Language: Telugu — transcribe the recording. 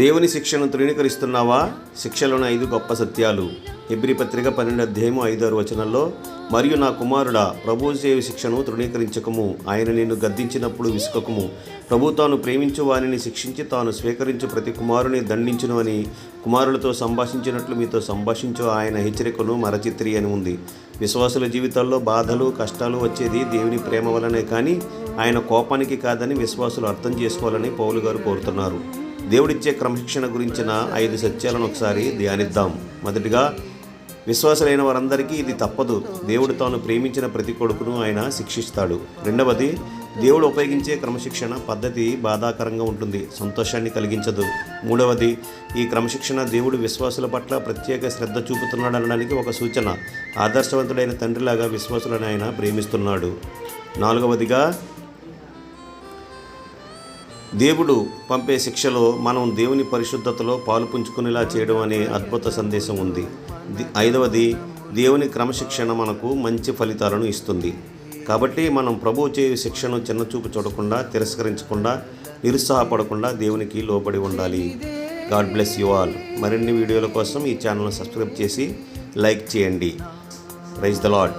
దేవుని శిక్షను తృణీకరిస్తున్నావా? శిక్షలోని 5 గొప్ప సత్యాలు. హెబ్రీ పత్రిక 12:5-6 మరియు నా కుమారుడా, ప్రభువు చేయు శిక్షను తృణీకరించకము. ఆయన నిన్ను గద్దించినప్పుడు విసుకకుము. ప్రభు తాను ప్రేమించు వారిని శిక్షించి తాను స్వీకరించు ప్రతి కుమారుని దండించును అని కుమారులతో సంభాషించినట్లు మీతో సంభాషించు ఆయన హెచ్చరికను మరచిత్రి అని ఉంది. విశ్వాసుల జీవితాల్లో బాధలు కష్టాలు వచ్చేది దేవుని ప్రేమ వలనే కానీ ఆయన కోపానికి కాదని విశ్వాసులు అర్థం చేసుకోవాలని పౌలు గారు కోరుతున్నారు. దేవుడిచ్చే క్రమశిక్షణ గురించిన 5 సత్యాలను ఒకసారి ధ్యానిద్దాం. మొదటిగా, విశ్వాసులైన వారందరికీ ఇది తప్పదు. దేవుడు తాను ప్రేమించిన ప్రతి కొడుకును ఆయన శిక్షిస్తాడు. రెండవది, దేవుడు ఉపయోగించే క్రమశిక్షణ పద్ధతి బాధాకరంగా ఉంటుంది, సంతోషాన్ని కలిగించదు. మూడవది, ఈ క్రమశిక్షణ దేవుడు విశ్వాసుల పట్ల ప్రత్యేక శ్రద్ధ చూపుతున్నాడు అనడానికి ఒక సూచన. ఆదర్శవంతుడైన తండ్రిలాగా విశ్వాసులను ఆయన ప్రేమిస్తున్నాడు. నాలుగవదిగా, దేవుడు పంపే శిక్షలో మనం దేవుని పరిశుద్ధతలో పాలు పుంజుకునేలా చేయడం అనే అద్భుత సందేశం ఉంది. ఐదవది, దేవుని క్రమశిక్షణ మనకు మంచి ఫలితాలను ఇస్తుంది. కాబట్టి మనం ప్రభువు చేయు శిక్షను చిన్నచూపు చూడకుండా, తిరస్కరించకుండా, నిరుత్సాహపడకుండా దేవునికి లోబడి ఉండాలి. God bless you all. మరిన్ని వీడియోల కోసం ఈ ఛానల్ను సబ్స్క్రైబ్ చేసి లైక్ చేయండి. Praise the lord.